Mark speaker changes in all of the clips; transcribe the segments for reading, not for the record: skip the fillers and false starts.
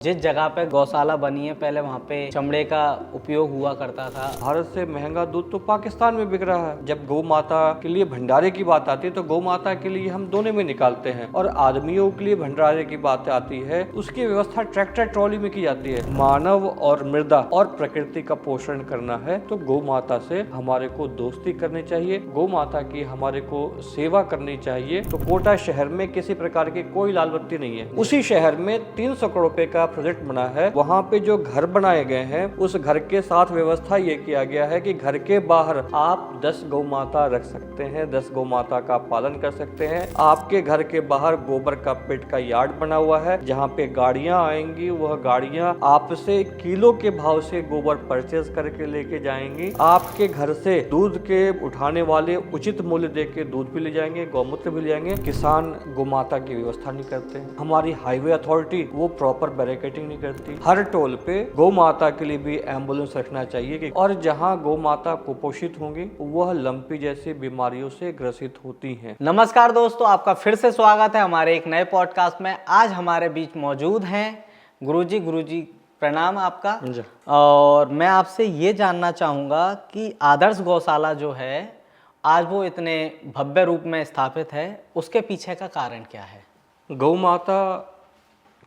Speaker 1: जिस जगह पे गौशाला बनी है पहले वहाँ पे चमड़े का उपयोग हुआ करता था।
Speaker 2: भारत से महंगा दूध तो पाकिस्तान में बिक रहा है। जब गौ माता के लिए भंडारे की बात आती है तो गौ माता के लिए हम दोने में निकालते हैं, और आदमियों के लिए भंडारे की बात आती है उसकी व्यवस्था ट्रैक्टर ट्रॉली में की जाती है। मानव और मृदा और प्रकृति का पोषण करना है तो गौ माता से हमारे को दोस्ती करनी चाहिए, गौ माता की हमारे को सेवा करनी चाहिए। तो कोटा शहर में किसी प्रकार की कोई लाल बत्ती नहीं है। उसी शहर में 300 करोड़ रुपए का प्रोजेक्ट बना है। वहाँ पे जो घर बनाए गए हैं उस घर के साथ व्यवस्था ये किया गया है कि घर के बाहर आप 10 गौ माता रख सकते हैं, 10 गौ माता का पालन कर सकते हैं। आपके घर के बाहर गोबर का पिट का यार्ड बना हुआ है जहाँ पे गाड़ियाँ आएंगी, वह गाड़ियाँ आपसे किलो के भाव से गोबर परचेज करके लेके जाएंगी। आपके घर से दूध के उठाने वाले उचित मूल्य दे के दूध भी ले जाएंगे, गौमूत्र भी ले जाएंगे। किसान गौ माता की व्यवस्था नहीं करते। हमारी हाईवे अथॉरिटी वो प्रॉपर बैरिकेडिंग नहीं करती। हर टोल पे गौ माता के लिए भी एम्बुलेंस रखना चाहिए और जहां गौ माता कुपोषित होंगी वह लंपी जैसी बीमारियों से ग्रसित होती हैं।
Speaker 1: नमस्कार दोस्तों, आपका फिर से स्वागत है हमारे एक नए पॉडकास्ट में। आज हमारे बीच मौजूद हैं गुरुजी प्रणाम आपका। और मैं आपसे ये जानना चाहूँगा कि आदर्श गौशाला जो है आज वो इतने भव्य रूप में स्थापित है, उसके पीछे का कारण क्या है?
Speaker 2: गौ माता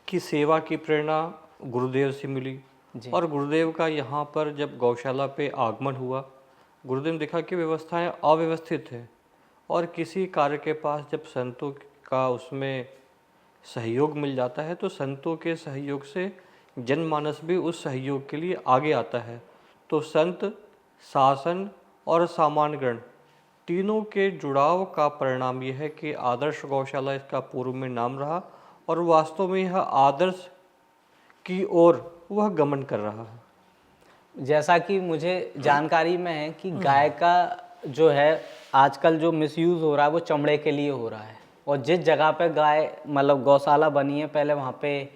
Speaker 2: की सेवा की प्रेरणा गुरुदेव से मिली और गुरुदेव का यहाँ पर जब गौशाला पे आगमन हुआ, गुरुदेव ने देखा कि व्यवस्थाएं अव्यवस्थित है और किसी कार्य के पास जब संतों का उसमें सहयोग मिल जाता है तो संतों के सहयोग से जनमानस भी उस सहयोग के लिए आगे आता है। तो संत, शासन और सामान्यगण तीनों के जुड़ाव का परिणाम यह है कि आदर्श गौशाला इसका पूर्व में नाम रहा और वास्तव में यह आदर्श की ओर वह गमन कर रहा है।
Speaker 1: जैसा कि मुझे जानकारी में है कि गाय का जो है आजकल जो मिसयूज़ हो रहा है वो चमड़े के लिए हो रहा है, और जिस जगह पे गाय मतलब गौशाला बनी है पहले वहाँ पे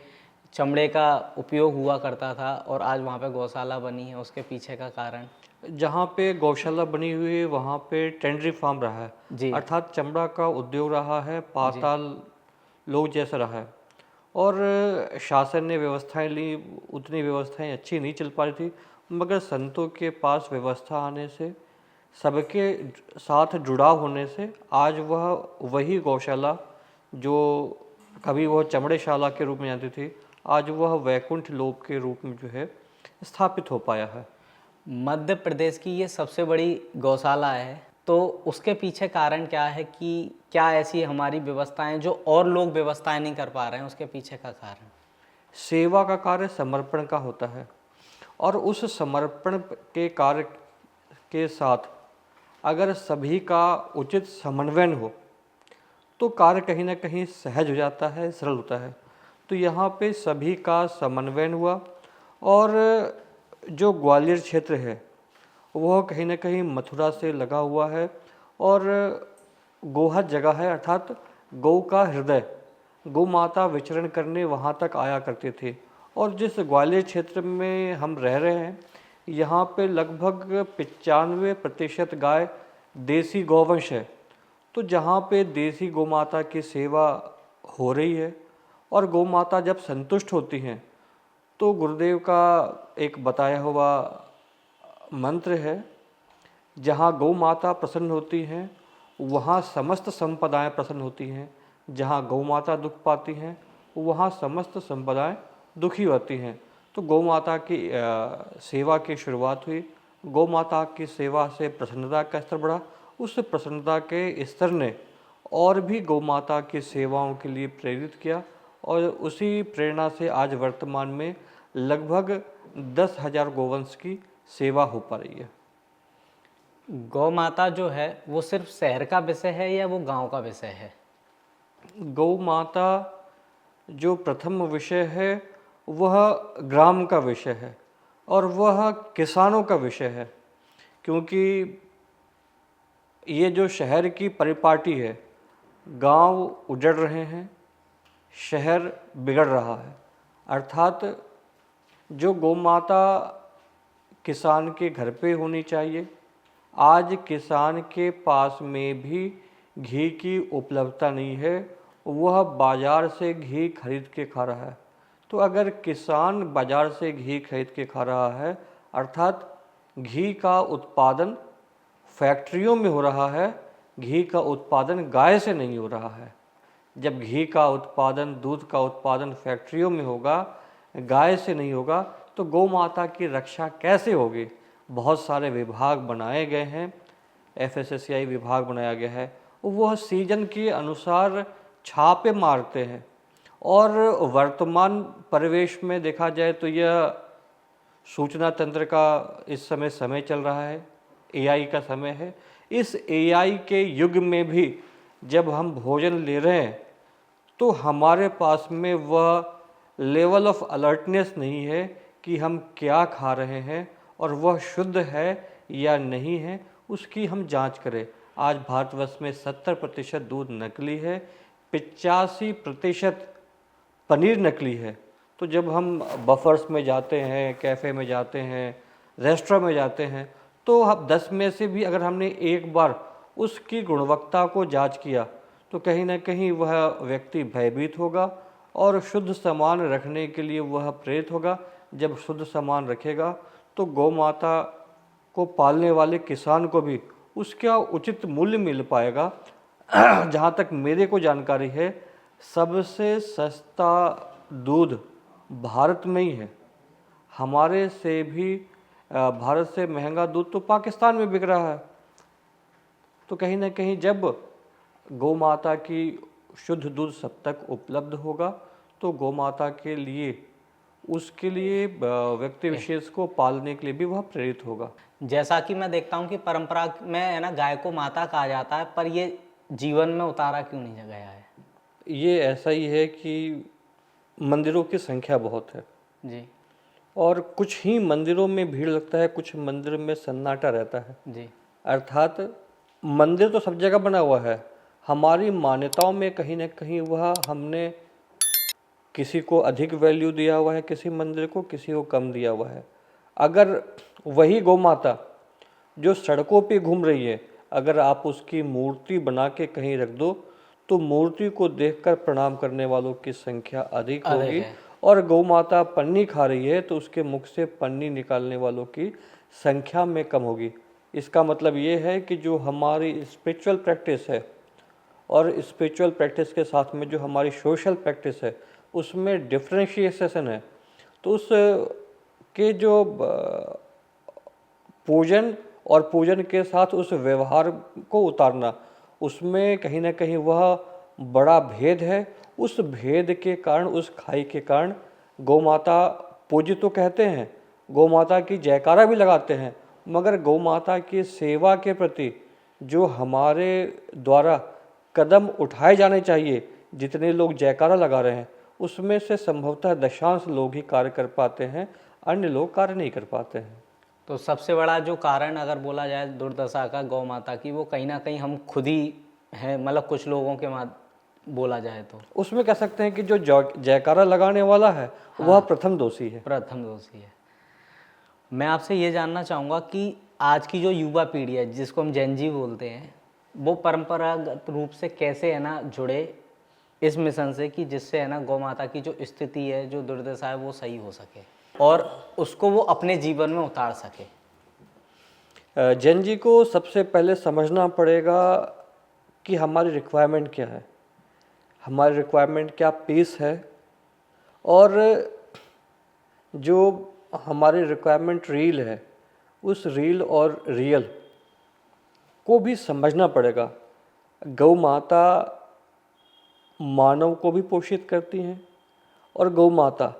Speaker 1: चमड़े का उपयोग हुआ करता था और आज वहाँ पे गौशाला बनी है, उसके पीछे का कारण?
Speaker 2: जहाँ पे गौशाला बनी हुई है वहाँ पे टेंडरी फार्म रहा है
Speaker 1: जी,
Speaker 2: अर्थात चमड़ा का उद्योग रहा है, पाताल लोग जैसा रहा है। और शासन ने व्यवस्थाएं ली, उतनी व्यवस्थाएं अच्छी नहीं चल पा रही थी, मगर संतों के पास व्यवस्था आने से, सबके साथ जुड़ाव होने से आज वह वही गौशाला जो कभी वह चमड़ेशाला के रूप में आती थी, आज वह वैकुंठ लोक के रूप में जो है स्थापित हो पाया है।
Speaker 1: मध्य प्रदेश की ये सबसे बड़ी गौशाला है, तो उसके पीछे कारण क्या है कि क्या ऐसी हमारी व्यवस्थाएं जो और लोग व्यवस्थाएं नहीं कर पा रहे हैं, उसके पीछे का कारण?
Speaker 2: सेवा का कार्य समर्पण का होता है और उस समर्पण के कार्य के साथ अगर सभी का उचित समन्वय हो तो कार्य कहीं ना कहीं सहज हो जाता है, सरल होता है। तो यहाँ पे सभी का समन्वय हुआ और जो ग्वालियर क्षेत्र है वह कहीं ना कहीं मथुरा से लगा हुआ है और गोहत जगह है, अर्थात गौ का हृदय। गौ माता विचरण करने वहाँ तक आया करते थे और जिस ग्वालियर क्षेत्र में हम रह रहे हैं यहाँ पे लगभग 95% गाय देसी गौवंश है। तो जहाँ पे देसी गौ माता की सेवा हो रही है और गौ माता जब संतुष्ट होती हैं तो गुरुदेव का एक बताया हुआ मंत्र है, जहाँ गौ माता प्रसन्न होती हैं वहाँ समस्त संपदाएं प्रसन्न होती हैं, जहाँ गौ माता दुख पाती हैं वहाँ समस्त संपदाएं दुखी होती हैं। तो गौ माता की सेवा की शुरुआत हुई, गौ माता की सेवा से प्रसन्नता का स्तर बढ़ा, उस प्रसन्नता के स्तर ने और भी गौ माता की सेवाओं के लिए प्रेरित किया और उसी प्रेरणा से आज वर्तमान में लगभग 10,000 गोवंश की सेवा हो पा रही है।
Speaker 1: गौ माता जो है वो सिर्फ शहर का विषय है या वो गांव का विषय है?
Speaker 2: गौ माता जो प्रथम विषय है वह ग्राम का विषय है और वह किसानों का विषय है, क्योंकि ये जो शहर की परिपाटी है, गांव उजड़ रहे हैं, शहर बिगड़ रहा है। अर्थात जो गौ माता किसान के घर पे होनी चाहिए, आज किसान के पास में भी घी की उपलब्धता नहीं है, वह बाज़ार से घी खरीद के खा रहा है। तो अगर किसान बाजार से घी खरीद के खा रहा है, अर्थात घी का उत्पादन फैक्ट्रियों में हो रहा है, घी का उत्पादन गाय से नहीं हो रहा है। जब घी का उत्पादन, दूध का उत्पादन फैक्ट्रियों में होगा, गाय से नहीं होगा, तो गौ माता की रक्षा कैसे होगी? बहुत सारे विभाग बनाए गए हैं, FSSAI विभाग बनाया गया है, वह सीजन के अनुसार छापे मारते हैं। और वर्तमान परिवेश में देखा जाए तो यह सूचना तंत्र का इस समय चल रहा है, AI का समय है। इस AI के युग में भी जब हम भोजन ले रहे हैं तो हमारे पास में वह लेवल ऑफ अलर्टनेस नहीं है कि हम क्या खा रहे हैं और वह शुद्ध है या नहीं है, उसकी हम जांच करें। आज भारतवर्ष में 70% दूध नकली है, 85% पनीर नकली है। तो जब हम बफर्स में जाते हैं, कैफ़े में जाते हैं, रेस्टोरेंट में जाते हैं, तो हम 10 में से भी अगर हमने एक बार उसकी गुणवत्ता को जांच किया तो कहीं ना कहीं वह व्यक्ति भयभीत होगा और शुद्ध सामान रखने के लिए वह प्रेरित होगा। जब शुद्ध सामान रखेगा तो गौ माता को पालने वाले किसान को भी उसका उचित मूल्य मिल पाएगा। जहाँ तक मेरे को जानकारी है, सबसे सस्ता दूध भारत में ही है। हमारे से भी भारत से महंगा दूध तो पाकिस्तान में बिक रहा है। तो कहीं ना कहीं जब गौ माता की शुद्ध दूध सब तक उपलब्ध होगा तो गौ माता के लिए, उसके लिए व्यक्ति विशेष को पालने के लिए भी वह प्रेरित होगा।
Speaker 1: जैसा कि मैं देखता हूँ कि परंपरा में है ना, गाय को माता कहा जाता है, पर ये जीवन में उतारा क्यों नहीं गया है?
Speaker 2: ये ऐसा ही है कि मंदिरों की संख्या बहुत है
Speaker 1: जी।
Speaker 2: और कुछ ही मंदिरों में भीड़ लगता है, कुछ मंदिर में सन्नाटा रहता है।
Speaker 1: जी।
Speaker 2: अर्थात मंदिर तो सब जगह बना हुआ है, हमारी मान्यताओं में कहीं ना कहीं वह हमने किसी को अधिक वैल्यू दिया हुआ है, किसी मंदिर को किसी को कम दिया हुआ है। अगर वही गौ माता जो सड़कों पे घूम रही है, अगर आप उसकी मूर्ति बना के कहीं रख दो तो मूर्ति को देखकर प्रणाम करने वालों की संख्या अधिक होगी। और गौ माता पन्नी खा रही है तो उसके मुख से पन्नी निकालने वालों की संख्या में कम होगी। इसका मतलब ये है कि जो हमारी स्पिरिचुअल प्रैक्टिस है और स्पिरिचुअल प्रैक्टिस के साथ में जो हमारी सोशल प्रैक्टिस है उसमें डिफरेंशिएशन है। तो उस के जो पूजन और पूजन के साथ उस व्यवहार को उतारना, उसमें कहीं ना कहीं वह बड़ा भेद है। उस भेद के कारण, उस खाई के कारण गौ माता पूज्य तो कहते हैं, गौ माता की जयकारा भी लगाते हैं, मगर गौ माता की सेवा के प्रति जो हमारे द्वारा कदम उठाए जाने चाहिए, जितने लोग जयकारा लगा रहे हैं उसमें से संभवतः दशांश लोग ही कार्य कर पाते हैं, अन्य लोग कार्य नहीं कर पाते हैं।
Speaker 1: तो सबसे बड़ा जो कारण अगर बोला जाए दुर्दशा का गौ माता की, वो कहीं ना कहीं हम खुद ही हैं, मतलब कुछ लोगों के बोला जाए तो
Speaker 2: उसमें कह सकते हैं कि जो जयकारा लगाने वाला है वह प्रथम दोषी है।
Speaker 1: प्रथम दोषी है। मैं आपसे ये जानना चाहूँगा कि आज की जो युवा पीढ़ी है, जिसको हम जेन जी बोलते हैं, वो परंपरागत रूप से कैसे है ना जुड़े इस मिशन से, कि जिससे है ना गौ माता की जो स्थिति है, जो दुर्दशा है, वो सही हो सके और उसको वो अपने जीवन में उतार सके।
Speaker 2: जेन जी को सबसे पहले समझना पड़ेगा कि हमारी रिक्वायरमेंट क्या है। हमारी रिक्वायरमेंट क्या पीस है, और जो हमारी रिक्वायरमेंट रील है, उस रील और रियल को भी समझना पड़ेगा। गौ माता मानव को भी पोषित करती हैं और गौ माता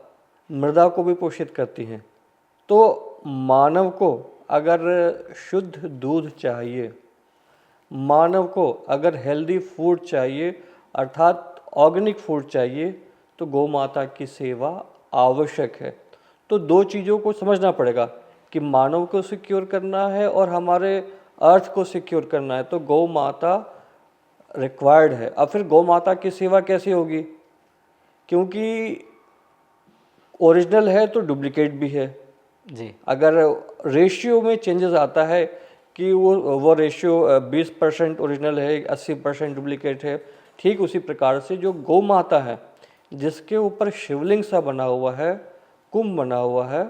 Speaker 2: मृदा को भी पोषित करती हैं। तो मानव को अगर शुद्ध दूध चाहिए, मानव को अगर हेल्दी फूड चाहिए, अर्थात ऑर्गेनिक फूड चाहिए, तो गौ माता की सेवा आवश्यक है। तो दो चीज़ों को समझना पड़ेगा कि मानव को सिक्योर करना है और हमारे अर्थ को सिक्योर करना है, तो गौ माता रिक्वायर्ड है। अब फिर गौ माता की सेवा कैसे होगी, क्योंकि ओरिजिनल है तो डुप्लीकेट भी है
Speaker 1: जी।
Speaker 2: अगर रेशियो में चेंजेस आता है कि वो रेशियो 20% ओरिजिनल है, 80% डुप्लीकेट है, ठीक उसी प्रकार से जो गौ माता है जिसके ऊपर शिवलिंग सा बना हुआ है, कुंभ बना हुआ है,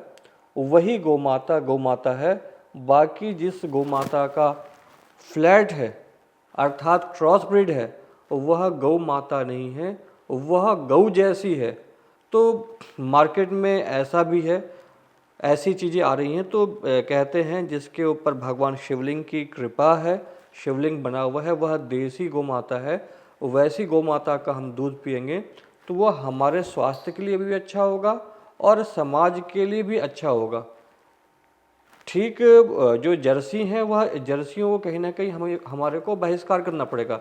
Speaker 2: वही गौ माता है। बाकी जिस गौ माता का फ्लैट है अर्थात क्रॉस ब्रीड है, वह गौ माता नहीं है, वह गौ जैसी है। तो मार्केट में ऐसा भी है, ऐसी चीज़ें आ रही हैं। तो कहते हैं जिसके ऊपर भगवान शिवलिंग की कृपा है, शिवलिंग बना हुआ है, वह देसी गौ माता है। वैसी गौ माता का हम दूध पिएंगे तो वह हमारे स्वास्थ्य के लिए भी अच्छा होगा और समाज के लिए भी अच्छा होगा। ठीक जो जर्सी हैं वह जर्सियों को कहीं ना कहीं हमारे को बहिष्कार करना पड़ेगा।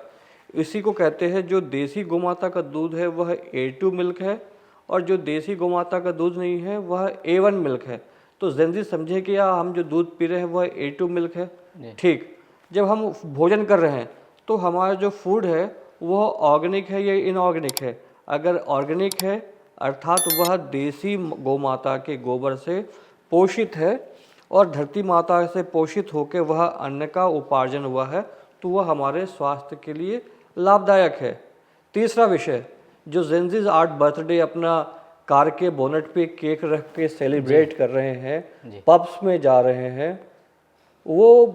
Speaker 2: इसी को कहते हैं जो देसी गौमाता का दूध है वह A2 मिल्क है और जो देसी गौमाता का दूध नहीं है वह A1 मिल्क है। तो जनरली समझे कि या हम जो दूध पी रहे हैं वह A2 मिल्क है। ठीक, जब हम भोजन कर रहे हैं तो हमारा जो फूड है वह ऑर्गेनिक है या इनऑर्गेनिक है। अगर ऑर्गेनिक है अर्थात वह देसी गौमाता के गोबर से पोषित है और धरती माता से पोषित होकर वह अन्न का उपार्जन हुआ है, तो वह हमारे स्वास्थ्य के लिए लाभदायक है। तीसरा विषय, जो जेंजीज 8 बर्थडे अपना कार के बोनट पे केक रख के सेलिब्रेट कर रहे हैं, पब्स में जा रहे हैं, वो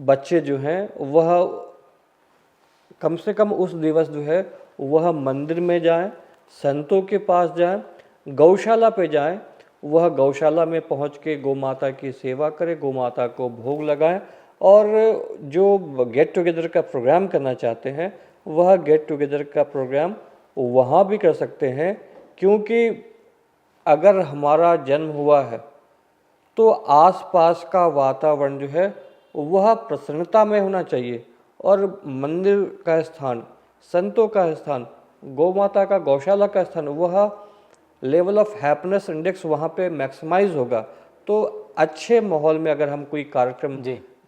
Speaker 2: बच्चे जो हैं वह कम से कम उस दिवस जो है वह मंदिर में जाएं, संतों के पास जाएं, गौशाला पे जाएं, वह गौशाला में पहुंच के गौ माता की सेवा करें, गौ माता को भोग लगाएं। और जो गेट टुगेदर का प्रोग्राम करना चाहते हैं वह गेट टुगेदर का प्रोग्राम वहाँ भी कर सकते हैं, क्योंकि अगर हमारा जन्म हुआ है तो आसपास का वातावरण जो है वह प्रसन्नता में होना चाहिए। और मंदिर का स्थान, संतों का स्थान, गौ माता का गौशाला का स्थान, वह लेवल ऑफ हैप्पीनेस इंडेक्स वहाँ पे मैक्सिमाइज होगा। तो अच्छे माहौल में अगर हम कोई कार्यक्रम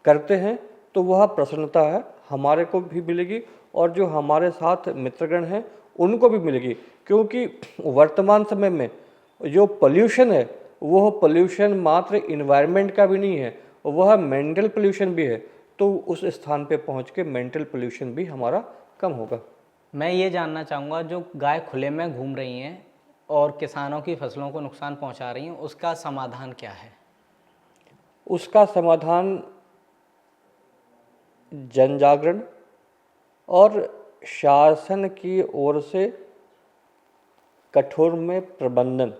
Speaker 2: करते हैं तो वह प्रसन्नता है हमारे को भी मिलेगी और जो हमारे साथ मित्रगण हैं उनको भी मिलेगी। क्योंकि वर्तमान समय में जो पोल्यूशन है वह पोल्यूशन मात्र इन्वायरमेंट का भी नहीं है, वह मेंटल पोल्यूशन भी है। तो उस स्थान पे पहुँच के मेंटल पोल्यूशन भी हमारा कम होगा।
Speaker 1: मैं ये जानना चाहूँगा, जो गाय खुले में घूम रही हैं और किसानों की फसलों को नुकसान पहुंचा रही हैं, उसका समाधान क्या है?
Speaker 2: उसका समाधान जन जागरण और शासन की ओर से कठोर में प्रबंधन।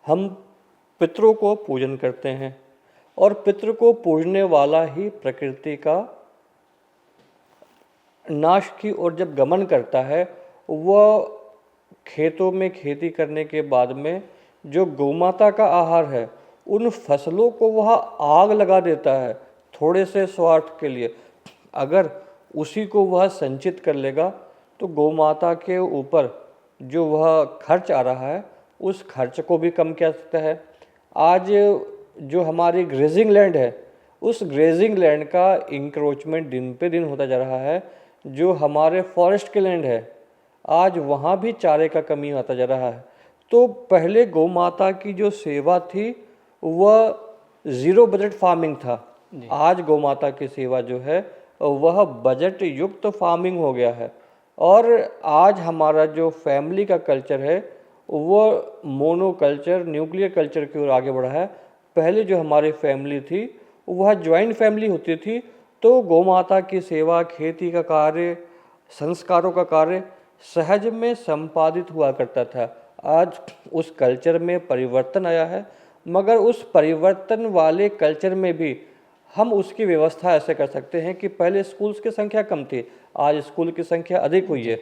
Speaker 2: हम पितरों को पूजन करते हैं और पितृ को पूजने वाला ही प्रकृति का नाश की ओर जब गमन करता है, वह खेतों में खेती करने के बाद में जो गौमाता का आहार है उन फसलों को वह आग लगा देता है थोड़े से स्वार्थ के लिए। अगर उसी को वह संचित कर लेगा तो गौमाता के ऊपर जो वह खर्च आ रहा है उस खर्च को भी कम किया सकता है। आज जो हमारी ग्रेजिंग लैंड है उस ग्रेजिंग लैंड का इंक्रोचमेंट दिन पे दिन होता जा रहा है। जो हमारे फॉरेस्ट के लैंड है आज वहाँ भी चारे का कमी आता जा रहा है। तो पहले गौ माता की जो सेवा थी वह ज़ीरो बजट फार्मिंग था, आज गौ माता की सेवा जो है वह बजट युक्त फार्मिंग हो गया है। और आज हमारा जो फैमिली का कल्चर है वह मोनो कल्चर, न्यूक्लियर कल्चर की ओर आगे बढ़ा है। पहले जो हमारी फैमिली थी वह ज्वाइंट फैमिली होती थी, तो गौ माता की सेवा, खेती का कार्य, संस्कारों का कार्य सहज में संपादित हुआ करता था। आज उस कल्चर में परिवर्तन आया है, मगर उस परिवर्तन वाले कल्चर में भी हम उसकी व्यवस्था ऐसे कर सकते हैं कि पहले स्कूल्स की संख्या कम थी, आज स्कूल की संख्या अधिक हुई है।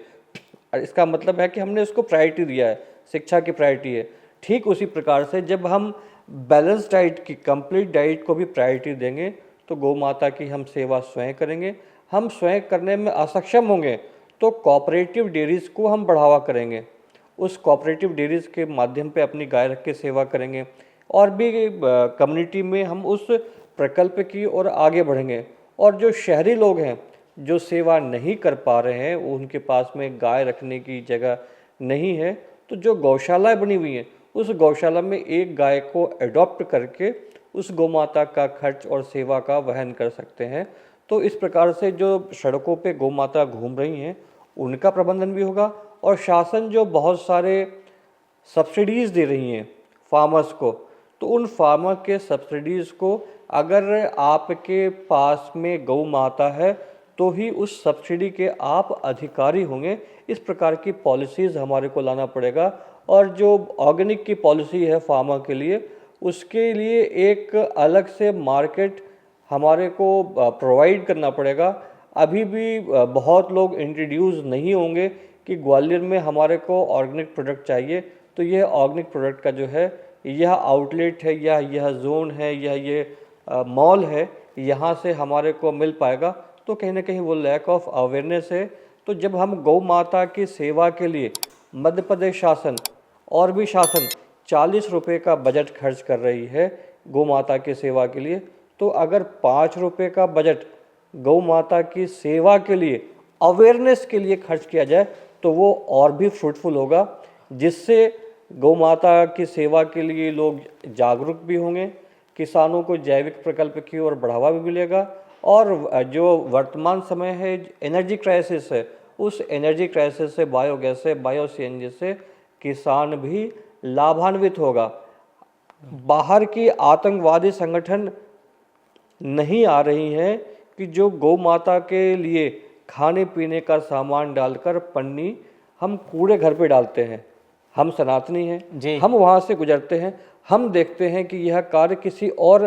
Speaker 2: इसका मतलब है कि हमने उसको प्रायोरिटी दिया है, शिक्षा की प्रायोरिटी है। ठीक उसी प्रकार से जब हम बैलेंस डाइट की, कंप्लीट डाइट को भी प्रायोरिटी देंगे तो गौ माता की हम सेवा स्वयं करेंगे। हम स्वयं करने में असक्षम होंगे तो कोऑपरेटिव डेयरीज को हम बढ़ावा करेंगे, उस कोऑपरेटिव डेयरीज के माध्यम पे अपनी गाय रख के सेवा करेंगे और भी कम्युनिटी में हम उस प्रकल्प की ओर आगे बढ़ेंगे। और जो शहरी लोग हैं जो सेवा नहीं कर पा रहे हैं, उनके पास में गाय रखने की जगह नहीं है, तो जो गौशाला बनी हुई है उस गौशाला में एक गाय को अडॉप्ट करके उस गौमाता का खर्च और सेवा का वहन कर सकते हैं। तो इस प्रकार से जो सड़कों पे गौमाता घूम रही हैं उनका प्रबंधन भी होगा, और शासन जो बहुत सारे सब्सिडीज़ दे रही हैं फार्मर्स को, तो उन फार्मर के सब्सिडीज़ को अगर आपके पास में गौ माता है तो ही उस सब्सिडी के आप अधिकारी होंगे। इस प्रकार की पॉलिसीज़ हमारे को लाना पड़ेगा। और जो ऑर्गेनिक की पॉलिसी है फार्मर के लिए, उसके लिए एक अलग से मार्केट हमारे को प्रोवाइड करना पड़ेगा। अभी भी बहुत लोग इंट्रोड्यूस नहीं होंगे कि ग्वालियर में हमारे को ऑर्गेनिक प्रोडक्ट चाहिए, तो यह ऑर्गेनिक प्रोडक्ट का जो है यह आउटलेट है, यह जोन है, ये मॉल है, यहाँ से हमारे को मिल पाएगा। तो कहीं ना कहीं वो लैक ऑफ अवेयरनेस है। तो जब हम गौ माता की सेवा के लिए मध्य प्रदेश शासन और भी शासन 40 रुपये का बजट खर्च कर रही है गौ माता की सेवा के लिए, तो अगर 5 रुपये का बजट गौ माता की सेवा के लिए अवेयरनेस के लिए खर्च किया जाए तो वो और भी फ्रूटफुल होगा, जिससे गौ माता की सेवा के लिए लोग जागरूक भी होंगे, किसानों को जैविक प्रकल्प की ओर बढ़ावा भी मिलेगा, और जो वर्तमान समय है एनर्जी क्राइसिस है, उस एनर्जी क्राइसिस से बायोगैस से, बायो सीएनजी से किसान भी लाभान्वित होगा। बाहर की आतंकवादी संगठन नहीं आ रही हैं कि जो गौ माता के लिए खाने पीने का सामान डालकर पन्नी हम कूड़े घर पे डालते हैं। हम सनातनी हैं, हम वहाँ से गुजरते हैं, हम देखते हैं कि यह कार्य किसी और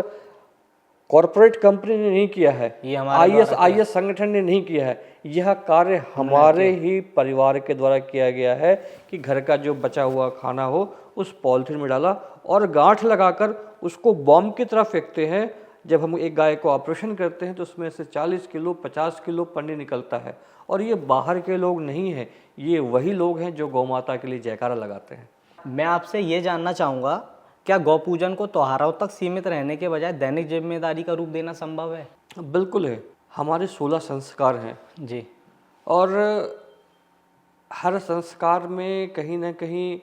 Speaker 2: कॉरपोरेट कंपनी ने नहीं किया है, IS संगठन ने नहीं किया है, यह कार्य हमारे ही परिवार के द्वारा किया गया है कि घर का जो बचा हुआ खाना हो उस पॉलिथीन में डाला और गांठ लगाकर उसको बॉम्ब की तरह फेंकते हैं। जब हम एक गाय को ऑपरेशन करते हैं तो उसमें से 40 किलो 50 किलो पन्नी निकलता है, और ये बाहर के लोग नहीं हैं, ये वही लोग हैं जो गौ माता के लिए जयकारा लगाते हैं।
Speaker 1: मैं आपसे ये जानना चाहूँगा, क्या गौ पूजन को त्योहारों तक सीमित रहने के बजाय दैनिक जिम्मेदारी का रूप देना संभव है?
Speaker 2: बिल्कुल है। हमारे 16 संस्कार हैं
Speaker 1: जी,
Speaker 2: और हर संस्कार में कहीं ना कहीं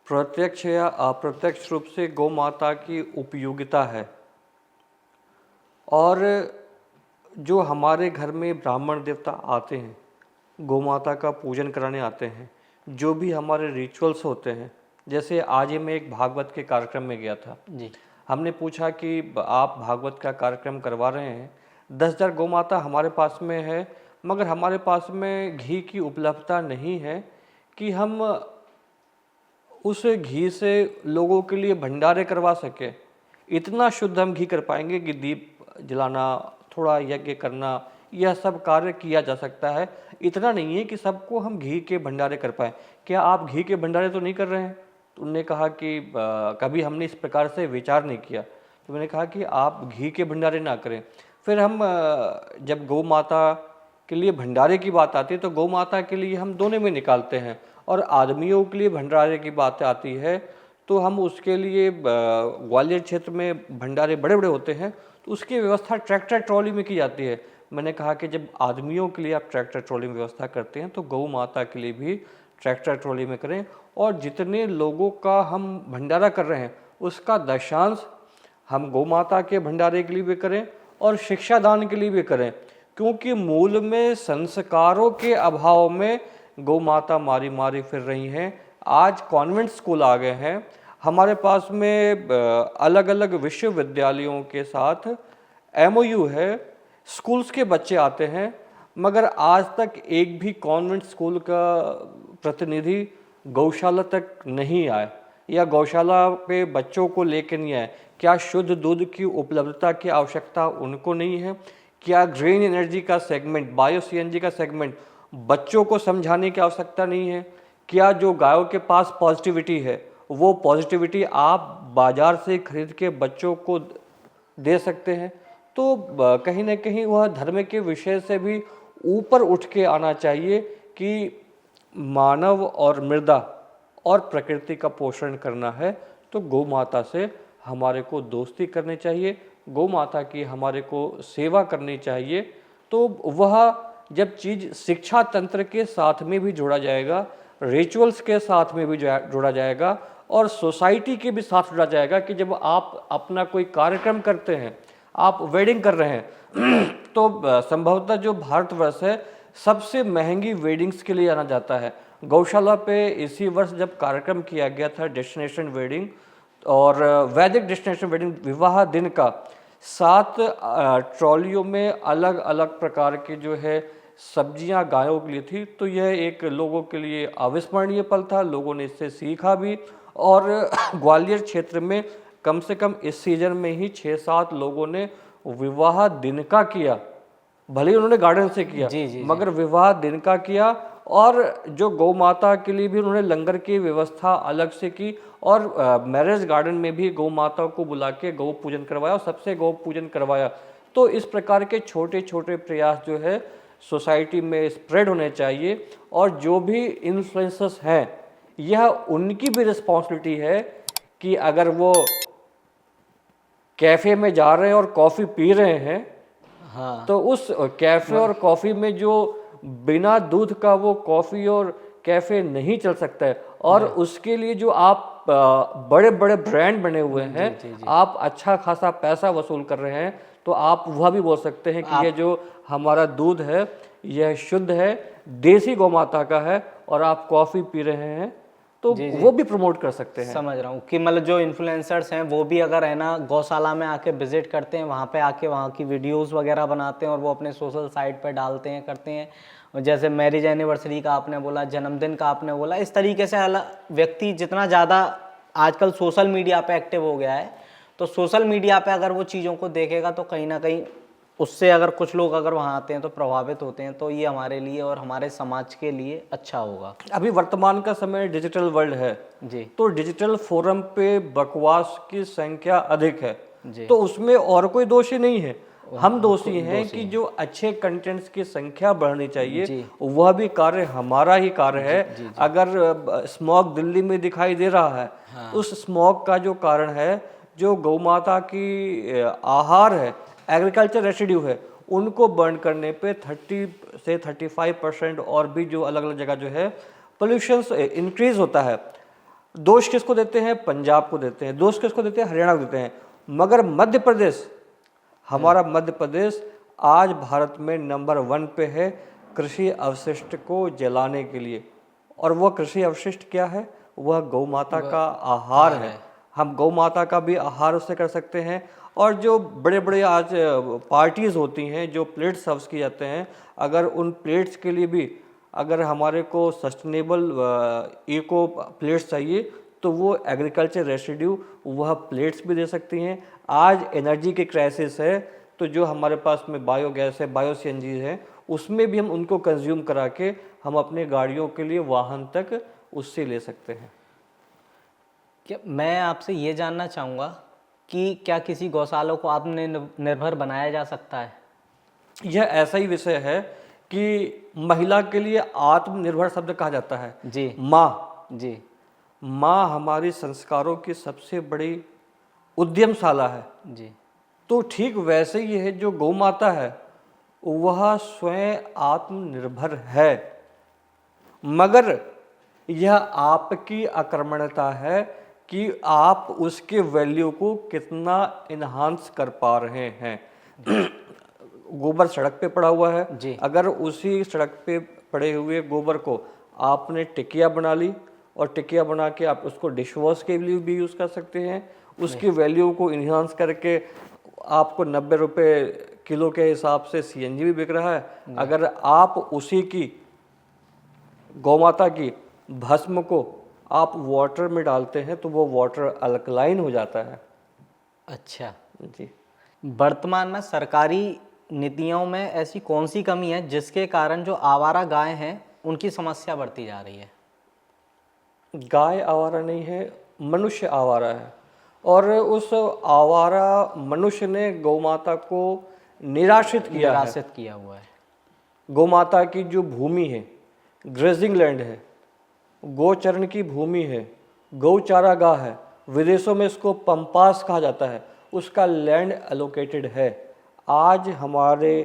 Speaker 2: प्रत्यक्ष या अप्रत्यक्ष रूप से गौ माता की उपयोगिता है। और जो हमारे घर में ब्राह्मण देवता आते हैं, गौ माता का पूजन कराने आते हैं, जो भी हमारे रिचुअल्स होते हैं, जैसे आज ही मैं एक भागवत के कार्यक्रम में गया था
Speaker 1: जी,
Speaker 2: हमने पूछा कि आप भागवत का कार्यक्रम करवा रहे हैं, 10,000 गौ माता हमारे पास में है, मगर हमारे पास में घी की उपलब्धता नहीं है कि हम उस घी से लोगों के लिए भंडारे करवा सके। इतना शुद्ध हम घी कर पाएंगे कि दीप जलाना, थोड़ा यज्ञ करना, यह सब कार्य किया जा सकता है। इतना नहीं है कि सबको हम घी के भंडारे कर पाएँ। क्या आप घी के भंडारे तो नहीं कर रहे हैं? तो उन्होंने कहा कि कभी हमने इस प्रकार से विचार नहीं किया। तो मैंने कहा कि आप घी के भंडारे ना करें। फिर हम जब गौ माता के लिए भंडारे की बात आती है तो गौ माता के लिए हम दोनों में निकालते हैं, और आदमियों के लिए भंडारे की बात आती है तो हम उसके लिए ग्वालियर क्षेत्र में भंडारे बड़े बड़े होते हैं तो उसकी व्यवस्था ट्रैक्टर ट्रॉली में की जाती है। मैंने कहा कि जब आदमियों के लिए आप ट्रैक्टर ट्रॉली में व्यवस्था करते हैं तो गौ माता के लिए भी ट्रैक्टर ट्रॉली में करें, और जितने लोगों का हम भंडारा कर रहे हैं उसका दशांश हम गौ माता के भंडारे के लिए भी करें और शिक्षा दान के लिए भी करें, क्योंकि मूल में संस्कारों के अभाव में गौ माता मारी मारी फिर रही हैं। आज कॉन्वेंट स्कूल आ गए हैं, हमारे पास में अलग अलग विश्वविद्यालयों के साथ MOU है, स्कूल्स के बच्चे आते हैं, मगर आज तक एक भी कॉन्वेंट स्कूल का प्रतिनिधि गौशाला तक नहीं आए या गौशाला पे बच्चों को लेकर नहीं आए। क्या शुद्ध दूध की उपलब्धता की आवश्यकता उनको नहीं है? क्या ग्रीन एनर्जी का सेगमेंट, बायो CNG का सेगमेंट बच्चों को समझाने की आवश्यकता नहीं है? क्या जो गायों के पास पॉजिटिविटी है वो पॉजिटिविटी आप बाजार से खरीद के बच्चों को दे सकते हैं? तो कहीं ना कहीं वह धर्म के विषय से भी ऊपर उठ के आना चाहिए कि मानव और मृदा और प्रकृति का पोषण करना है तो गौ माता से हमारे को दोस्ती करनी चाहिए, गौ माता की हमारे को सेवा करनी चाहिए। तो वह जब चीज़ शिक्षा तंत्र के साथ में भी जोड़ा जाएगा, रिचुअल्स के साथ में भी जोड़ा जाएगा और सोसाइटी के भी साथ जुड़ा जाएगा कि जब आप अपना कोई कार्यक्रम करते हैं, आप वेडिंग कर रहे हैं तो संभवतः जो भारतवर्ष है सबसे महंगी वेडिंग्स के लिए जाना जाता है। गौशाला पे इसी वर्ष जब कार्यक्रम किया गया था डेस्टिनेशन वेडिंग और वैदिक डेस्टिनेशन वेडिंग विवाह दिन का 7 ट्रॉलियों में अलग अलग प्रकार के जो है सब्जियां गायों के लिए थी। तो यह एक लोगों के लिए अविस्मरणीय पल था, लोगों ने इससे सीखा भी। और ग्वालियर क्षेत्र में कम से कम इस सीजन में ही 6-7 लोगों ने विवाह दिन का किया, भले ही उन्होंने गार्डन से किया मगर विवाह दिन का किया। और जो गौ माता के लिए भी उन्होंने लंगर की व्यवस्था अलग से की और मैरिज गार्डन में भी गौ माता को बुला के गौ पूजन करवाया और सबसे गौ पूजन करवाया। तो इस प्रकार के छोटे छोटे प्रयास जो है सोसाइटी में स्प्रेड होने चाहिए। और जो भी इन्फ्लुएंसर्स हैं यह उनकी भी रिस्पॉन्सिबिलिटी है कि अगर वो कैफ़े में जा रहे हैं और कॉफ़ी पी रहे हैं, हाँ, तो उस कैफ़े और कॉफ़ी में जो बिना दूध का वो कॉफ़ी और कैफ़े नहीं चल सकता है। और उसके लिए जो आप बड़े बड़े ब्रांड बने हुए हैं, आप अच्छा खासा पैसा वसूल कर रहे हैं, तो आप वह भी बोल सकते हैं कि ये जो हमारा दूध है यह शुद्ध है, देसी गौ माता का है और आप कॉफ़ी पी रहे हैं, तो वो भी प्रमोट कर सकते हैं।
Speaker 1: समझ रहा हूँ कि मतलब जो इन्फ्लुएंसर्स हैं वो भी अगर है ना गौशाला में आके विजिट करते हैं, वहाँ पे आके वहाँ की वीडियोस वगैरह बनाते हैं और वो अपने सोशल साइट पे डालते हैं, करते हैं। और जैसे मैरिज एनिवर्सरी का आपने बोला, जन्मदिन का आपने बोला, इस तरीके से व्यक्ति जितना ज़्यादा आजकल सोशल मीडिया पे एक्टिव हो गया है, तो सोशल मीडिया पे अगर वो चीज़ों को देखेगा तो कहीं ना कहीं उससे अगर कुछ लोग अगर वहाँ आते हैं तो प्रभावित होते हैं, तो ये हमारे लिए और हमारे समाज के लिए अच्छा होगा।
Speaker 2: अभी वर्तमान का समय डिजिटल वर्ल्ड है
Speaker 1: जी,
Speaker 2: तो डिजिटल फोरम पे बकवास की संख्या अधिक है जी। तो उसमें और कोई दोषी नहीं है, हम दोषी हैं कि जो अच्छे कंटेंट्स की संख्या बढ़नी चाहिए वह भी कार्य हमारा ही कार्य है। अगर स्मॉग दिल्ली में दिखाई दे रहा है, हाँ, उस स्मॉग का जो कारण है जो गौ माता की आहार है, एग्रीकल्चर रेसिड्यू है, उनको बर्न करने पे 30 से 35% और भी जो अलग अलग जगह जो है पोल्यूशन इंक्रीज होता है। दोष किसको देते हैं? पंजाब को देते हैं, दोष किसको देते हैं? हरियाणा को देते हैं। मगर मध्य प्रदेश, हमारा मध्य प्रदेश आज भारत में नंबर 1 पे है कृषि अवशिष्ट को जलाने के लिए। और वह कृषि अवशिष्ट क्या है? वह गौ माता का आहार है। हम गौ माता का भी आहार उससे कर सकते हैं। और जो बड़े बड़े आज पार्टीज़ होती हैं, जो प्लेट सर्व किए जाते हैं, अगर उन प्लेट्स के लिए भी अगर हमारे को सस्टेनेबल इको प्लेट्स चाहिए तो वो एग्रीकल्चर रेसिड्यू वह प्लेट्स भी दे सकती हैं। आज एनर्जी की क्राइसिस है तो जो हमारे पास में बायोगैस है, बायो सीएनजी है, उसमें भी हम उनको कंज्यूम करा के हम अपने गाड़ियों के लिए वाहन तक उससे ले सकते हैं।
Speaker 1: क्या मैं आपसे ये जानना चाहूँगा कि क्या किसी गौशाला को आत्मनिर्भर बनाया जा सकता है?
Speaker 2: यह ऐसा ही विषय है कि महिला के लिए आत्मनिर्भर शब्द कहा जाता है।
Speaker 1: जी,
Speaker 2: माँ,
Speaker 1: जी,
Speaker 2: माँ हमारी संस्कारों की सबसे बड़ी उद्यमशाला है
Speaker 1: जी।
Speaker 2: तो ठीक वैसे ही है जो गौ माता है वह स्वयं आत्मनिर्भर है, मगर यह आपकी आक्रमणता है कि आप उसके वैल्यू को कितना इन्हांस कर पा रहे हैं। गोबर सड़क पे पड़ा हुआ है जी। अगर उसी सड़क पे पड़े हुए गोबर को आपने टिकिया बना ली और टिकिया बना के आप उसको डिश वॉश के लिए भी यूज़ कर सकते हैं, उसकी वैल्यू को इन्हांस करके आपको 90 रुपये किलो के हिसाब से सीएनजी भी बिक रहा है। अगर आप उसी की गौ माता की भस्म को आप वाटर में डालते हैं तो वो वाटर अल्कलाइन हो जाता है।
Speaker 1: अच्छा
Speaker 2: जी।
Speaker 1: वर्तमान में सरकारी नीतियों में ऐसी कौन सी कमी है जिसके कारण जो आवारा गाय हैं उनकी समस्या बढ़ती जा रही है?
Speaker 2: गाय आवारा नहीं है, मनुष्य आवारा है। और उस आवारा मनुष्य ने गौ माता को निराश्रित
Speaker 1: किया हुआ है।
Speaker 2: गौ माता की जो भूमि है, ग्रेजिंग लैंड है, गोचरण की भूमि है, गौचारागाह है, विदेशों में इसको पंपास कहा जाता है, उसका लैंड एलोकेटेड है। आज हमारे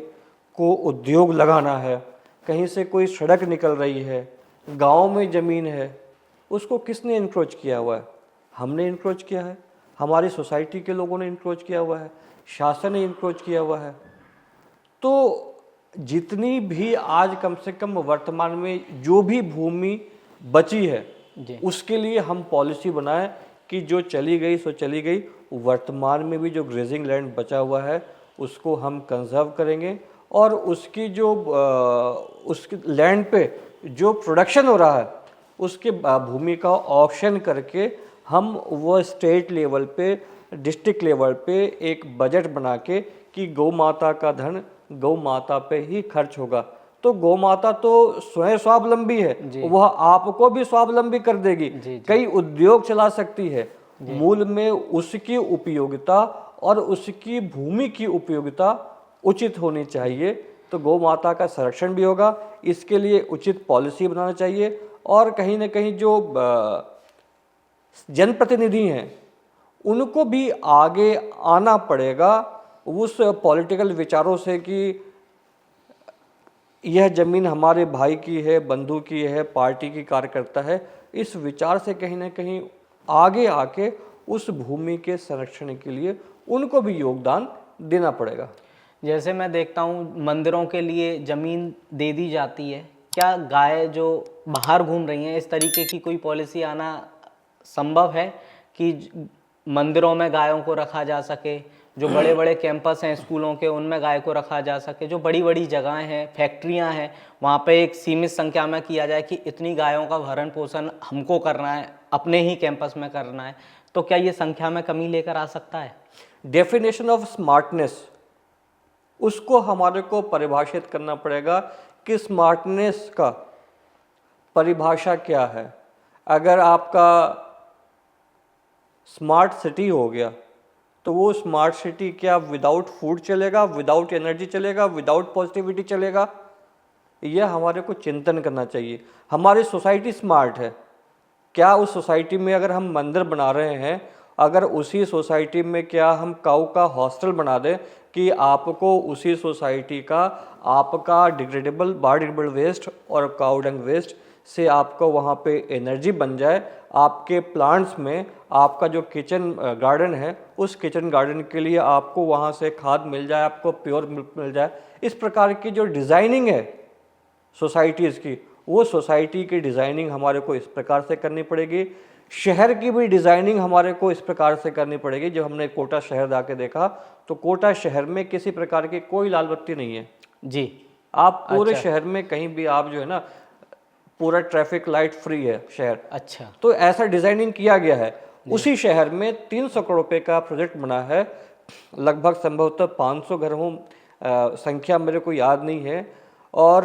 Speaker 2: को उद्योग लगाना है, कहीं से कोई सड़क निकल रही है, गांव में ज़मीन है, उसको किसने इंक्रोच किया हुआ है? हमने इंक्रोच किया है, हमारी सोसाइटी के लोगों ने इंक्रोच किया हुआ है, शासन ने इंक्रोच किया हुआ है। तो जितनी भी आज कम से कम वर्तमान में जो भी भूमि बची है
Speaker 1: जी।
Speaker 2: उसके लिए हम पॉलिसी बनाएं कि जो चली गई सो चली गई, वर्तमान में भी जो ग्रेजिंग लैंड बचा हुआ है उसको हम कंजर्व करेंगे और उसकी जो उसकी लैंड पे जो प्रोडक्शन हो रहा है उसके भूमि का ऑप्शन करके हम वो स्टेट लेवल पे, डिस्ट्रिक्ट लेवल पे एक बजट बना के कि गौ माता का धन गौ माता पे ही खर्च होगा। तो गौ माता तो स्वयं स्वावलंबी है, वह आपको भी स्वावलंबी कर देगी, कई उद्योग चला सकती है। मूल में उसकी उपयोगिता और उसकी भूमि की उपयोगिता उचित होनी चाहिए। तो गौ माता का संरक्षण भी होगा, इसके लिए उचित पॉलिसी बनाना चाहिए। और कहीं ना कहीं जो जनप्रतिनिधि हैं उनको भी आगे आना पड़ेगा उस पॉलिटिकल विचारों से कि यह जमीन हमारे भाई की है, बंधु की है, पार्टी की कार्यकर्ता है। इस विचार से कहीं ना कहीं आगे आके उस भूमि के संरक्षण के लिए उनको भी योगदान देना पड़ेगा।
Speaker 1: जैसे मैं देखता हूँ मंदिरों के लिए जमीन दे दी जाती है, क्या गाय जो बाहर घूम रही हैं इस तरीके की कोई पॉलिसी आना संभव है कि मंदिरों में गायों को रखा जा सके, जो बड़े बड़े कैंपस हैं स्कूलों के उनमें गाय को रखा जा सके, जो बड़ी बड़ी जगहें हैं, फैक्ट्रियां हैं, वहाँ पे एक सीमित संख्या में किया जाए कि इतनी गायों का भरण पोषण हमको करना है, अपने ही कैंपस में करना है, तो क्या ये संख्या में कमी लेकर आ सकता है?
Speaker 2: डेफिनेशन ऑफ स्मार्टनेस, उसको हमारे को परिभाषित करना पड़ेगा कि स्मार्टनेस का परिभाषा क्या है। अगर आपका स्मार्ट सिटी हो गया तो वो स्मार्ट सिटी क्या विदाउट फूड चलेगा, विदाउट एनर्जी चलेगा, विदाउट पॉजिटिविटी चलेगा? यह हमारे को चिंतन करना चाहिए। हमारी सोसाइटी स्मार्ट है, क्या उस सोसाइटी में अगर हम मंदिर बना रहे हैं, अगर उसी सोसाइटी में क्या हम काऊ का हॉस्टल बना दें कि आपको उसी सोसाइटी का आपका डिग्रेडेबल बायोडिग्रेडेबल वेस्ट और काऊ डंग वेस्ट से आपको वहाँ पे एनर्जी बन जाए, आपके प्लांट्स में आपका जो किचन गार्डन है उस किचन गार्डन के लिए आपको वहाँ से खाद मिल जाए, आपको प्योर मिल्क मिल जाए। इस प्रकार की जो डिज़ाइनिंग है सोसाइटीज़ की, वो सोसाइटी की डिज़ाइनिंग हमारे को इस प्रकार से करनी पड़ेगी। शहर की भी डिज़ाइनिंग हमारे को इस प्रकार से करनी पड़ेगी। जब हमने कोटा शहर जाके देखा तो कोटा शहर में किसी प्रकार की कोई लाल बत्ती नहीं है
Speaker 1: जी।
Speaker 2: आप पूरे शहर में कहीं भी आप जो है ना पूरा ट्रैफिक लाइट फ्री है शहर।
Speaker 1: अच्छा।
Speaker 2: तो ऐसा डिज़ाइनिंग किया गया है। उसी शहर में 300 करोड़ रुपए का प्रोजेक्ट बना है, लगभग संभवतः 500 घर हों, संख्या मेरे को याद नहीं है। और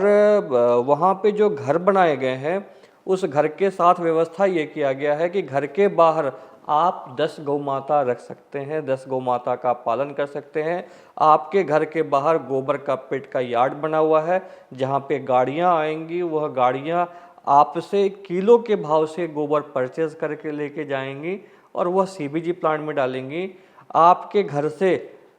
Speaker 2: वहाँ पे जो घर बनाए गए हैं उस घर के साथ व्यवस्था ये किया गया है कि घर के बाहर आप 10 गौ माता रख सकते हैं, 10 गौ माता का पालन कर सकते हैं। आपके घर के बाहर गोबर का पिट का यार्ड बना हुआ है जहाँ पे गाड़ियाँ आएंगी, वह गाड़ियाँ आपसे किलो के भाव से गोबर परचेज करके लेके जाएंगी और वह सीबीजी प्लांट में डालेंगी। आपके घर से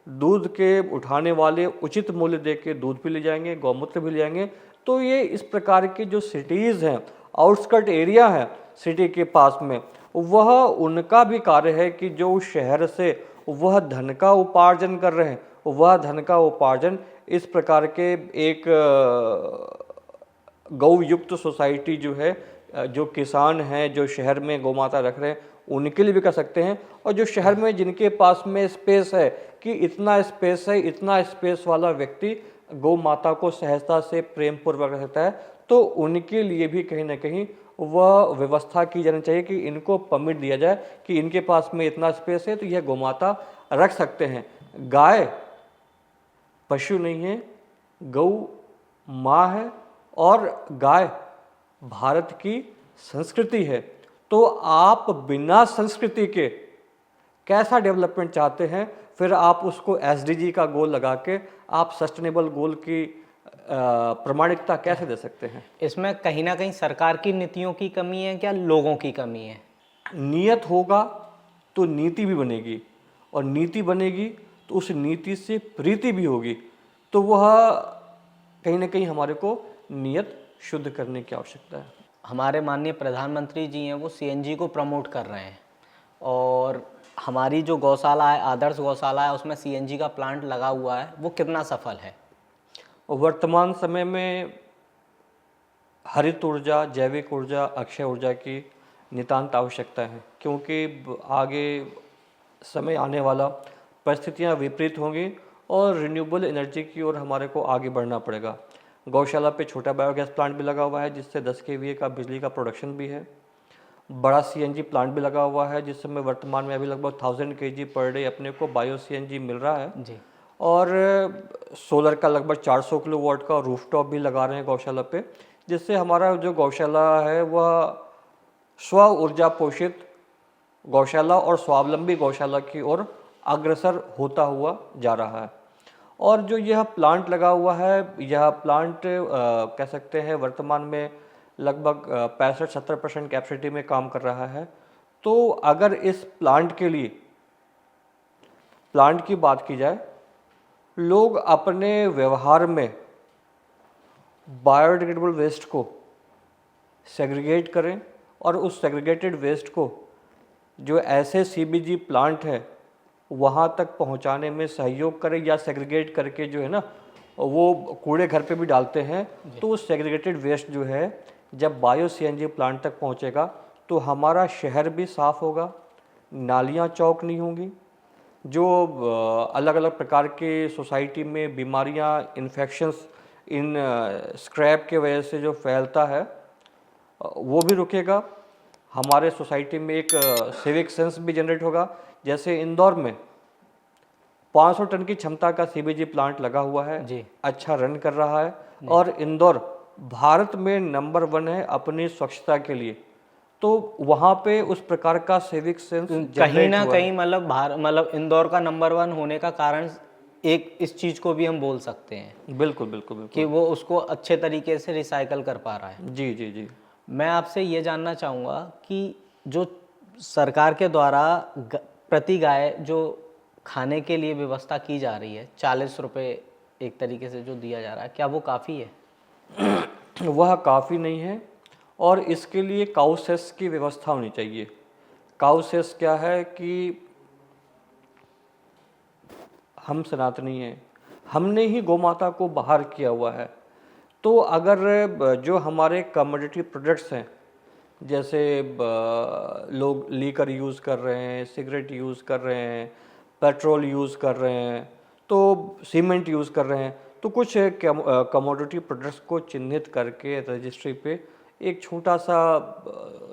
Speaker 2: दूध के उठाने वाले उचित मूल्य दे के दूध भी ले जाएंगे, गौमूत्र भी ले जाएंगे। तो ये इस प्रकार की जो सिटीज़ हैं, आउटस्कर्ट एरिया है सिटी के पास में, वह उनका भी कार्य है कि जो उस शहर से वह धन का उपार्जन कर रहे हैं, वह धन का उपार्जन इस प्रकार के एक गौ युक्त सोसाइटी जो है, जो किसान हैं जो शहर में गौ माता रख रहे हैं उनके लिए भी कर सकते हैं। और जो शहर में जिनके पास में स्पेस है कि इतना स्पेस है, इतना स्पेस वाला व्यक्ति गौ माता को सहजता से प्रेम पूर्वक रख सकता है, तो उनके लिए भी कहीं ना कहीं वह व्यवस्था की जानी चाहिए कि इनको परमिट दिया जाए कि इनके पास में इतना स्पेस है तो यह गौ माता रख सकते हैं। गाय पशु नहीं है, गौ माँ है और गाय भारत की संस्कृति है। तो आप बिना संस्कृति के कैसा डेवलपमेंट चाहते हैं? फिर आप उसको एसडीजी का गोल लगा के आप सस्टेनेबल गोल की प्रमाणिकता कैसे दे सकते हैं?
Speaker 1: इसमें कहीं ना कहीं सरकार की नीतियों की कमी है, क्या लोगों की कमी है?
Speaker 2: नियत होगा तो नीति भी बनेगी और नीति बनेगी तो उस नीति से प्रीति भी होगी। तो वह कहीं ना कहीं हमारे को नियत शुद्ध करने की आवश्यकता है।
Speaker 1: हमारे माननीय प्रधानमंत्री जी हैं वो सीएनजी को प्रमोट कर रहे हैं और हमारी जो गौशाला है, आदर्श गौशाला है, उसमें सीएनजी का प्लांट लगा हुआ है, वो कितना सफल है?
Speaker 2: वर्तमान समय में हरित ऊर्जा, जैविक ऊर्जा, अक्षय ऊर्जा की नितांत आवश्यकता है, क्योंकि आगे समय आने वाला परिस्थितियां विपरीत होंगी और रिन्यूएबल एनर्जी की ओर हमारे को आगे बढ़ना पड़ेगा। गौशाला पे छोटा बायोगैस प्लांट भी लगा हुआ है जिससे 10 kVA का बिजली का प्रोडक्शन भी है। बड़ा CNG प्लांट भी लगा हुआ है जिसमें वर्तमान में अभी लगभग 1000 kg पर डे अपने को बायो CNG मिल रहा है
Speaker 1: जी।
Speaker 2: और सोलर का लगभग 400 किलोवाट का रूफटॉप भी लगा रहे हैं गौशाला पे, जिससे हमारा जो गौशाला है वह स्व ऊर्जा पोषित गौशाला और स्वावलंबी गौशाला की ओर अग्रसर होता हुआ जा रहा है। और जो यह प्लांट लगा हुआ है, यह प्लांट कह सकते हैं वर्तमान में लगभग 65-70% कैपेसिटी में काम कर रहा है। तो अगर इस प्लांट के लिए प्लांट की बात की जाए, लोग अपने व्यवहार में बायोडिग्रेडेबल वेस्ट को सेग्रीगेट करें और उस सेग्रीगेटेड वेस्ट को जो ऐसे CBG प्लांट है वहाँ तक पहुँचाने में सहयोग करें, या सेग्रीगेट करके जो है ना वो कूड़े घर पे भी डालते हैं। तो उस सेग्रीगेटेड वेस्ट जो है जब बायो CNG प्लांट तक पहुँचेगा तो हमारा शहर भी साफ़ होगा, नालियाँ चौक नहीं होंगी, जो अलग अलग प्रकार के सोसाइटी में बीमारियाँ, इन्फेक्शंस इन स्क्रैप के वजह से जो फैलता है वो भी रुकेगा। हमारे सोसाइटी में एक सिविक सेंस भी जनरेट होगा। जैसे इंदौर में 500 टन की क्षमता का CBG प्लांट लगा हुआ है
Speaker 1: जी।
Speaker 2: अच्छा रन कर रहा है और इंदौर भारत में नंबर 1 है अपनी स्वच्छता के लिए। तो वहाँ पे उस प्रकार का सिविक सेंस
Speaker 1: कहीं ना कहीं मतलब इंदौर का नंबर 1 होने का कारण एक इस चीज को भी हम बोल सकते हैं।
Speaker 2: बिल्कुल बिल्कुल बिल्कुल
Speaker 1: कि वो उसको अच्छे तरीके से रिसाइकल कर पा रहा है।
Speaker 2: जी जी जी।
Speaker 1: मैं आपसे ये जानना चाहूँगा कि जो सरकार के द्वारा प्रति गाय जो खाने के लिए व्यवस्था की जा रही है, 40 रुपये एक तरीके से जो दिया जा रहा है, क्या वो काफ़ी है?
Speaker 2: वह काफ़ी नहीं है और इसके लिए काऊ सेस की व्यवस्था होनी चाहिए। काऊ सेस क्या है कि हम सनातनी हैं, हमने ही गौमाता को बाहर किया हुआ है। तो अगर जो हमारे कमोडिटी प्रोडक्ट्स हैं, जैसे लोग लीकर यूज़ कर रहे हैं, सिगरेट यूज़ कर रहे हैं, पेट्रोल यूज़ कर रहे हैं, तो सीमेंट यूज़ कर रहे हैं, तो कुछ कमोडिटी प्रोडक्ट्स को चिन्हित करके रजिस्ट्री पे एक छोटा सा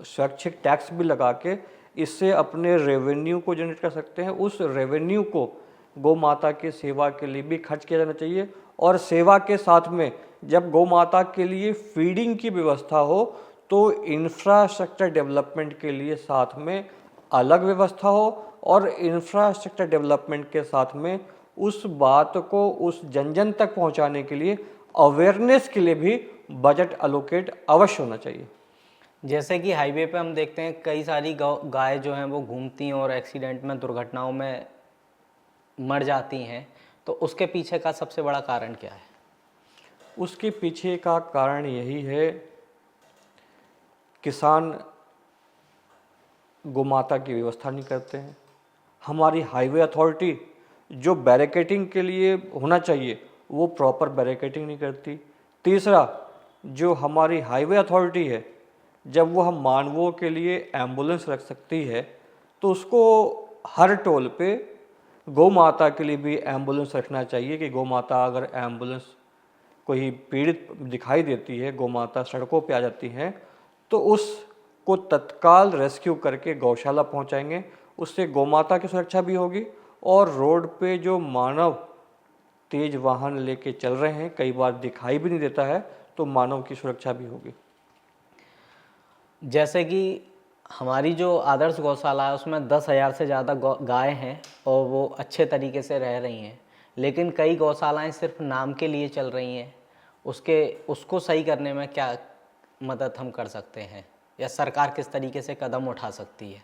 Speaker 2: स्वैच्छिक टैक्स भी लगा के इससे अपने रेवेन्यू को जनरेट कर सकते हैं। उस रेवेन्यू को गौ माता की सेवा के लिए भी खर्च किया जाना चाहिए और सेवा के साथ में जब गौ माता के लिए फीडिंग की व्यवस्था हो तो इंफ्रास्ट्रक्चर डेवलपमेंट के लिए साथ में अलग व्यवस्था हो और इंफ्रास्ट्रक्चर डेवलपमेंट के साथ में उस बात को उस जन जन तक पहुंचाने के लिए अवेयरनेस के लिए भी बजट अलोकेट अवश्य होना चाहिए।
Speaker 1: जैसे कि हाईवे पे हम देखते हैं कई सारी गाय जो हैं वो घूमती हैं और एक्सीडेंट में, दुर्घटनाओं में मर जाती हैं, तो उसके पीछे का सबसे बड़ा कारण क्या है?
Speaker 2: उसके पीछे का कारण यही है, किसान गोमाता की व्यवस्था नहीं करते हैं। हमारी हाईवे अथॉरिटी जो बैरिकेटिंग के लिए होना चाहिए वो प्रॉपर बैरिकेटिंग नहीं करती। तीसरा, जो हमारी हाईवे अथॉरिटी है जब वो हम मानवों के लिए एम्बुलेंस रख सकती है तो उसको हर टोल पे गौ माता के लिए भी एम्बुलेंस रखना चाहिए कि गौ माता अगर एम्बुलेंस कोई पीड़ित दिखाई देती है, गौ माता सड़कों पे आ जाती हैं, तो उसको तत्काल रेस्क्यू करके गौशाला पहुंचाएंगे। उससे गौ माता की सुरक्षा भी होगी और रोड पे जो मानव तेज वाहन लेके चल रहे हैं, कई बार दिखाई भी नहीं देता है, तो मानव की सुरक्षा भी होगी।
Speaker 1: जैसे कि हमारी जो आदर्श गौशाला है उसमें 10,000 से ज़्यादा गाय हैं और वो अच्छे तरीके से रह रही हैं, लेकिन कई गौशालाएं सिर्फ नाम के लिए चल रही हैं। उसको सही करने में क्या मदद हम कर सकते हैं या सरकार किस तरीके से कदम उठा सकती है?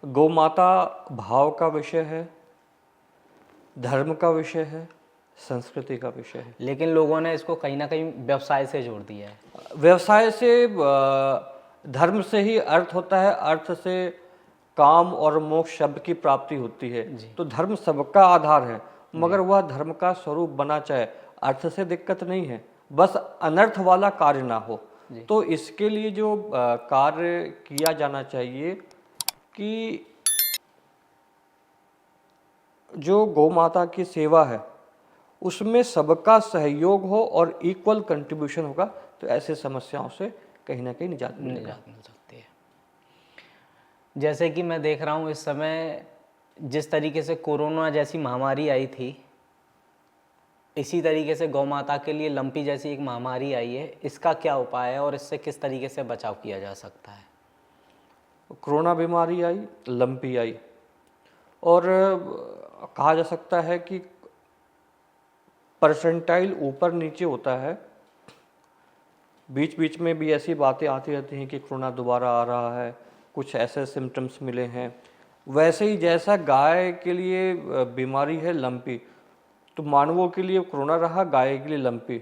Speaker 2: गौ माता भाव का विषय है, धर्म का विषय है, संस्कृति का विषय है,
Speaker 1: लेकिन लोगों ने इसको कहीं ना कहीं व्यवसाय से जोड़ दिया है।
Speaker 2: व्यवसाय से धर्म से ही अर्थ होता है, अर्थ से काम और मोक्ष शब्द की प्राप्ति होती है। तो धर्म सबका आधार है, मगर वह धर्म का स्वरूप बना चाहे। अर्थ से दिक्कत नहीं है, बस अनर्थ वाला कार्य ना हो। तो इसके लिए जो कार्य किया जाना चाहिए कि जो गौ माता की सेवा है उसमें सबका सहयोग हो और इक्वल कंट्रीब्यूशन होगा, तो ऐसे समस्याओं से कहीं ना कहीं निजात मिलेगा।
Speaker 1: निजात मिल सकती है। जैसे कि मैं देख रहा हूँ इस समय जिस तरीके से कोरोना जैसी महामारी आई थी, इसी तरीके से गौ माता के लिए लंपी जैसी एक महामारी आई है, इसका क्या उपाय है और इससे किस तरीके से बचाव किया जा सकता है?
Speaker 2: कोरोना बीमारी आई, लंपी आई, और कहा जा सकता है कि परसेंटाइल ऊपर नीचे होता है। बीच बीच में भी ऐसी बातें आती रहती हैं कि कोरोना दोबारा आ रहा है, कुछ ऐसे सिम्टम्स मिले हैं। वैसे ही जैसा गाय के लिए बीमारी है लंपी, तो मानवों के लिए कोरोना रहा, गाय के लिए लंपी।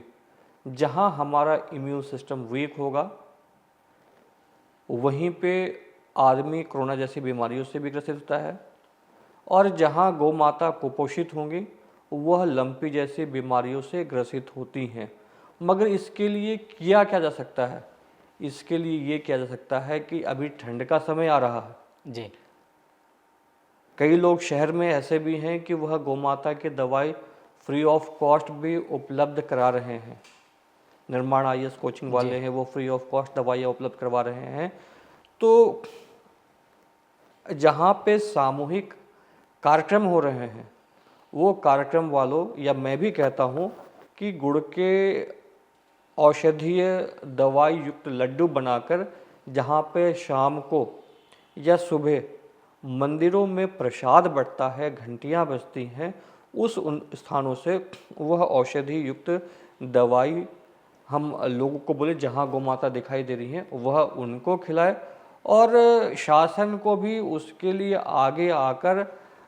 Speaker 2: जहाँ हमारा इम्यून सिस्टम वीक होगा वहीं पे आदमी कोरोना जैसी बीमारियों से भी ग्रसित होता है, और जहाँ गौ माता कुपोषित होंगी वह लंपी जैसी बीमारियों से ग्रसित होती हैं। मगर इसके लिए किया क्या जा सकता है? इसके लिए ये किया जा सकता है कि अभी ठंड का समय आ रहा है
Speaker 1: जी।
Speaker 2: कई लोग शहर में ऐसे भी हैं कि वह गौ माता की दवाई फ्री ऑफ कॉस्ट भी उपलब्ध करा रहे हैं। निर्माण IAS कोचिंग वाले हैं, वो फ्री ऑफ कॉस्ट दवाइयाँ उपलब्ध करवा रहे हैं। तो जहाँ पे सामूहिक कार्यक्रम हो रहे हैं, वो कार्यक्रम वालों, या मैं भी कहता हूँ कि गुड़ के औषधीय दवाई युक्त लड्डू बनाकर जहाँ पे शाम को या सुबह मंदिरों में प्रसाद बंटता है, घंटियाँ बजती हैं, उन स्थानों से वह औषधि युक्त दवाई हम लोगों को बोले जहाँ गौ माता दिखाई दे रही हैं वह उनको खिलाए, और शासन को भी उसके लिए आगे आकर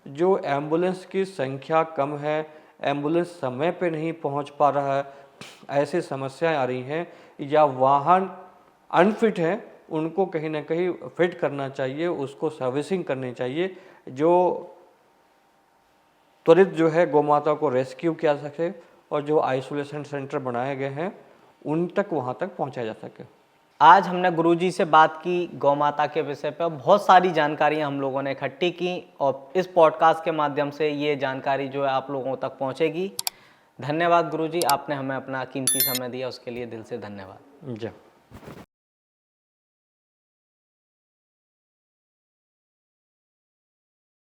Speaker 2: जो एम्बुलेंस की संख्या कम है, एम्बुलेंस समय पे नहीं पहुंच पा रहा है, ऐसी समस्याएं आ रही हैं, या वाहन अनफिट हैं, उनको कहीं ना कहीं फिट करना चाहिए, उसको सर्विसिंग करनी चाहिए, जो त्वरित जो है गौ माता को रेस्क्यू किया जा सके, और जो आइसोलेशन सेंटर बनाए गए हैं उन तक वहाँ तक पहुँचाया जा सके।
Speaker 1: आज हमने गुरुजी से बात की गौ माता के विषय पर, बहुत सारी जानकारियां हम लोगों ने इकट्ठी की, और इस पॉडकास्ट के माध्यम से ये जानकारी जो है आप लोगों तक पहुंचेगी। धन्यवाद गुरुजी, आपने हमें अपना कीमती समय दिया, उसके लिए दिल से धन्यवाद।
Speaker 2: जी।